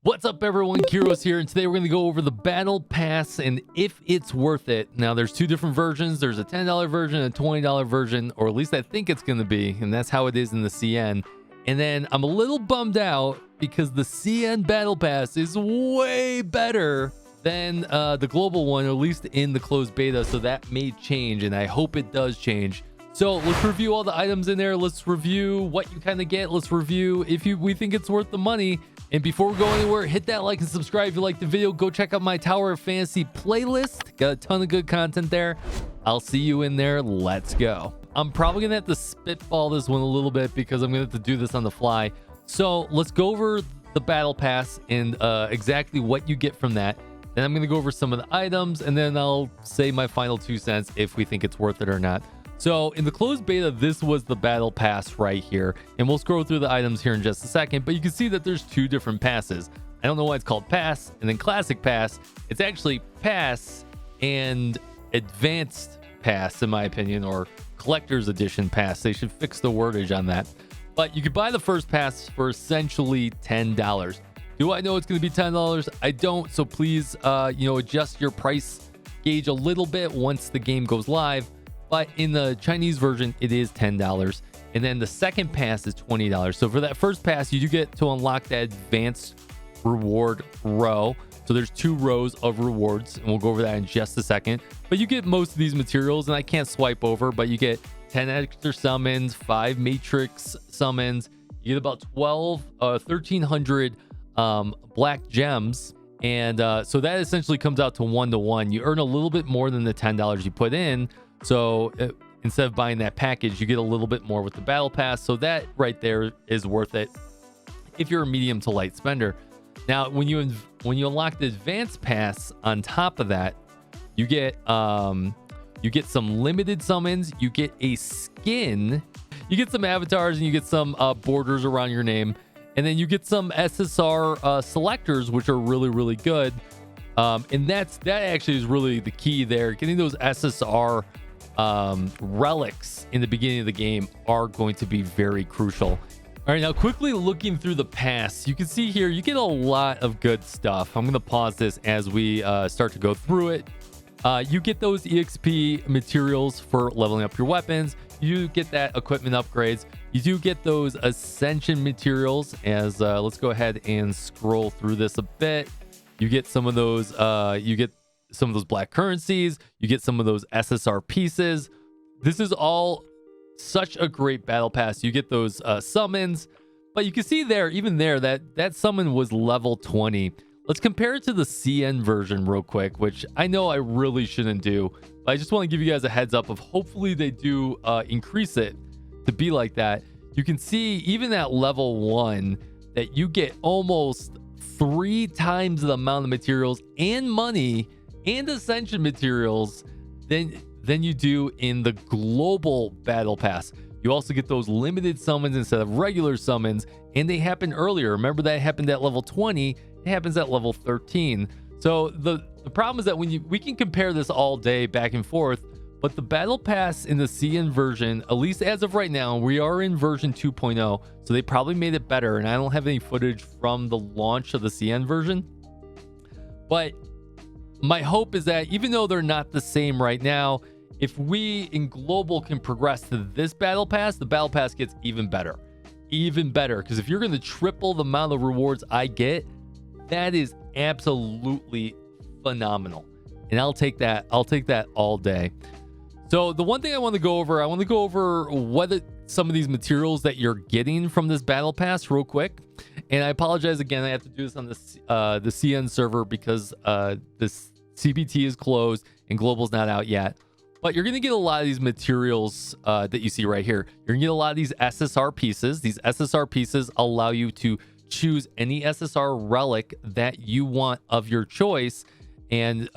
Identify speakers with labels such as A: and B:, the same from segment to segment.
A: What's up, everyone? Kyrios here, and today we're going to go over the battle pass and if it's worth it. Now, there's two different versions. There's a $10 version and a $20 version, or at least I think it's going to be, and that's how it is in the CN. And then I'm a little bummed out because the CN battle pass is way better than the global one, or at least in the closed beta, so that may change, and I hope it does change. So let's review all the items in there. Let's review what you kind of get. Let's review if we think it's worth the money. And before we go anywhere, hit that like and subscribe if you like the video. Go check out my Tower of Fantasy playlist. Got a ton of good content there. I'll see you in there. Let's go. I'm probably going to have to spitball this one a little bit because I'm going to have to do this on the fly. So let's go over the battle pass and exactly what you get from that. Then I'm going to go over some of the items, and then I'll say my final 2 cents if we think it's worth it or not. So in the closed beta, this was the battle pass right here, and we'll scroll through the items here in just a second, but you can see that there's 2 different passes. I don't know why it's called pass and then classic pass. It's actually pass and advanced pass, in my opinion, or collector's edition pass. They should fix the wordage on that. But you could buy the first pass for essentially $10. Do I know it's going to be $10? I don't, so please adjust your price gauge a little bit once the game goes live. But in the Chinese version, it is $10. And then the second pass is $20. So for that first pass, you do get to unlock that advanced reward row. So there's 2 rows of rewards, and we'll go over that in just a second. But you get most of these materials, and I can't swipe over, but you get 10 extra summons, 5 matrix summons. You get about 1,300 black gems. And so that essentially comes out to 1-to-1. You earn a little bit more than the $10 you put in. So instead of buying that package, you get a little bit more with the battle pass. So that right there is worth it if you're a medium to light spender. Now, when you unlock the advanced pass on top of that, you get some limited summons, you get a skin, you get some avatars, and you get some borders around your name, and then you get some SSR selectors, which are really, really good. And that actually is really the key there. Getting those SSR relics in the beginning of the game are going to be very crucial. All right, now quickly looking through the pass, you can see here you get a lot of good stuff. I'm going to pause this as we start to go through it. You get those EXP materials for leveling up your weapons. You get that equipment upgrades. You do get those ascension materials. As let's go ahead and scroll through this a bit. You get some of those. You get some of those black currencies. You get some of those SSR pieces. This is all such a great battle pass. You get those summons, but you can see there, even there, that summon was level 20. Let's compare it to the CN version real quick, which I know I really shouldn't do, but I just want to give you guys a heads up of hopefully they do increase it to be like that. You can see even at level 1 that you get almost 3 times the amount of materials and money and ascension materials than you do in the global battle pass. You also get those limited summons instead of regular summons, and they happen earlier. Remember, that happened at level 20. It happens at level 13. So the problem is that we can compare this all day back and forth, but the battle pass in the CN version, at least as of right now, we are in version 2.0, so they probably made it better, and I don't have any footage from the launch of the CN version. But my hope is that even though they're not the same right now, if we in global can progress to this battle pass, the battle pass gets even better. Even better, because if you're going to triple the amount of rewards I get, that is absolutely phenomenal. And I'll take that all day. So the one thing I want to go over, what some of these materials that you're getting from this battle pass real quick. And I apologize again, I have to do this on the CN server because this CBT is closed and global's not out yet. But you're going to get a lot of these materials that you see right here. You're going to get a lot of these SSR pieces. These SSR pieces allow you to choose any SSR relic that you want of your choice and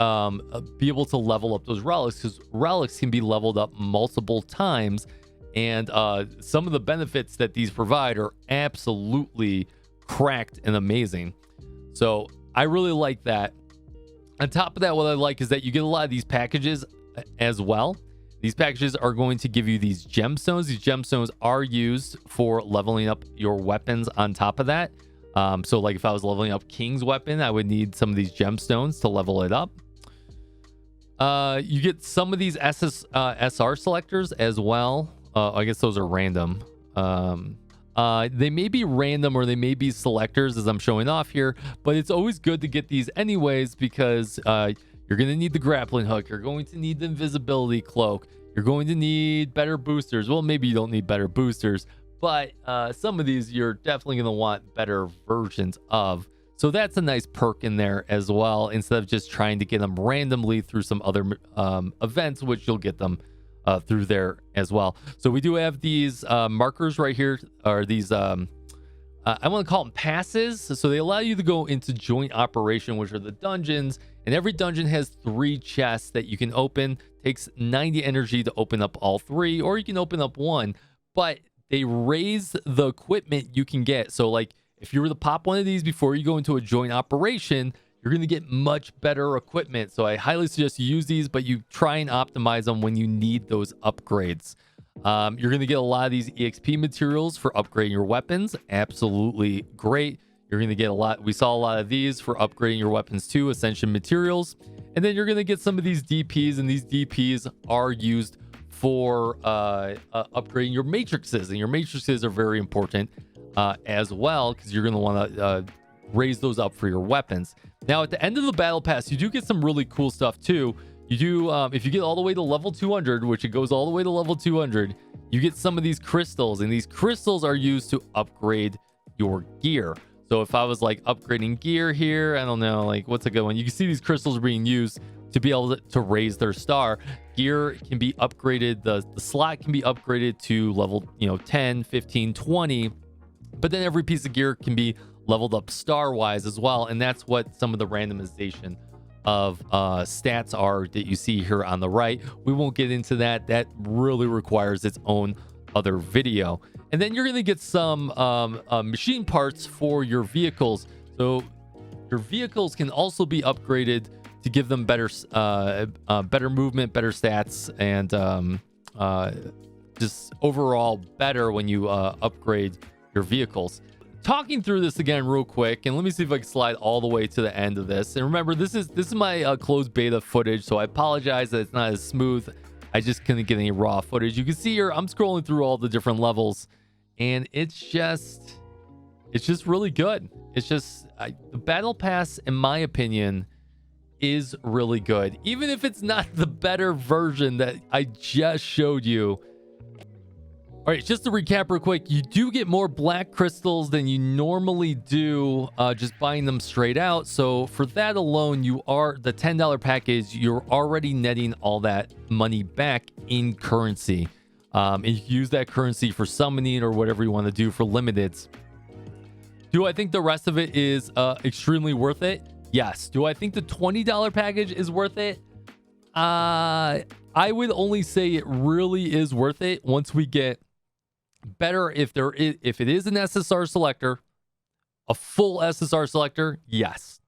A: be able to level up those relics, because relics can be leveled up multiple times. And some of the benefits that these provide are absolutely cracked and amazing. So I really like that. On top of that, what I like is that you get a lot of these packages as well. These packages are going to give you these gemstones. These gemstones are used for leveling up your weapons on top of that. So like if I was leveling up King's weapon, I would need some of these gemstones to level it up. You get some of these SR selectors as well. I guess those are random. They may be random or they may be selectors as I'm showing off here, but it's always good to get these anyways because you're going to need the grappling hook. You're going to need the invisibility cloak. You're going to need better boosters. Well, maybe you don't need better boosters, but some of these you're definitely going to want better versions of. So that's a nice perk in there as well, instead of just trying to get them randomly through some other events, which you'll get them through there as well. So we do have these markers right here, or these I want to call them passes. So they allow you to go into joint operation, which are the dungeons, and every dungeon has 3 chests that you can open. Takes 90 energy to open up all 3, or you can open up 1, but they raise the equipment you can get. So like if you were to pop one of these before you go into a joint operation, you're going to get much better equipment. So I highly suggest you use these, but you try and optimize them when you need those upgrades. You're going to get a lot of these EXP materials for upgrading your weapons. Absolutely great. You're going to get a lot. We saw a lot of these for upgrading your weapons too, Ascension materials. And then you're going to get some of these DPs, and these DPs are used for upgrading your matrices. And your matrices are very important as well, because you're going to want to raise those up for your weapons. Now, at the end of the battle pass, you do get some really cool stuff too. You do, if you get all the way to level 200, which it goes all the way to level 200, you get some of these crystals, and these crystals are used to upgrade your gear. So if I was like upgrading gear here, I don't know, like what's a good one? You can see these crystals being used to be able to raise their star. Gear can be upgraded. The slot can be upgraded to level, 10, 15, 20. But then every piece of gear can be leveled up star wise as well. And that's what some of the randomization of stats are that you see here on the right. We won't get into that. That really requires its own other video. And then you're going to get some machine parts for your vehicles. So your vehicles can also be upgraded to give them better better movement, better stats, and just overall better when you upgrade your vehicles. Talking through this again real quick, and let me see if I can slide all the way to the end of this. And remember, this is my closed beta footage, so I apologize that it's not as smooth. I just couldn't get any raw footage. You can see here I'm scrolling through all the different levels, and it's just really good. It's just the battle pass, in my opinion, is really good, even if it's not the better version that I just showed you. All right, just to recap real quick, you do get more black crystals than you normally do just buying them straight out. So for that alone, the $10 package, you're already netting all that money back in currency. And you can use that currency for summoning or whatever you want to do for limiteds. Do I think the rest of it is extremely worth it? Yes. Do I think the $20 package is worth it? I would only say it really is worth it once we get better. If it is an SSR selector, a full SSR selector, yes.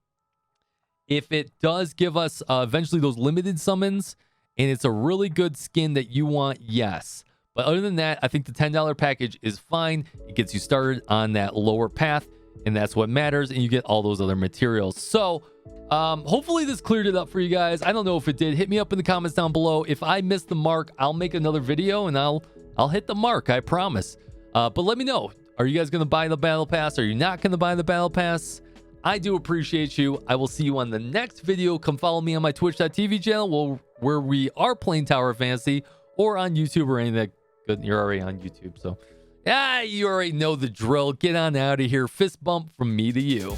A: If it does give us eventually those limited summons and it's a really good skin that you want, yes. But other than that, I think the $10 package is fine. It gets you started on that lower path, and that's what matters, and you get all those other materials. So hopefully this cleared it up for you guys. I don't know if it did. Hit me up in the comments down below. If I missed the mark, I'll make another video and I'll hit the mark, I promise. But let me know, are you guys going to buy the battle pass? Are you not going to buy the battle pass? I do appreciate you. I will see you on the next video. Come follow me on my twitch.tv channel where we are playing Tower of Fantasy, or on YouTube or anything. Good, you're already on YouTube, so you already know the drill. Get on out of here. Fist bump from me to you.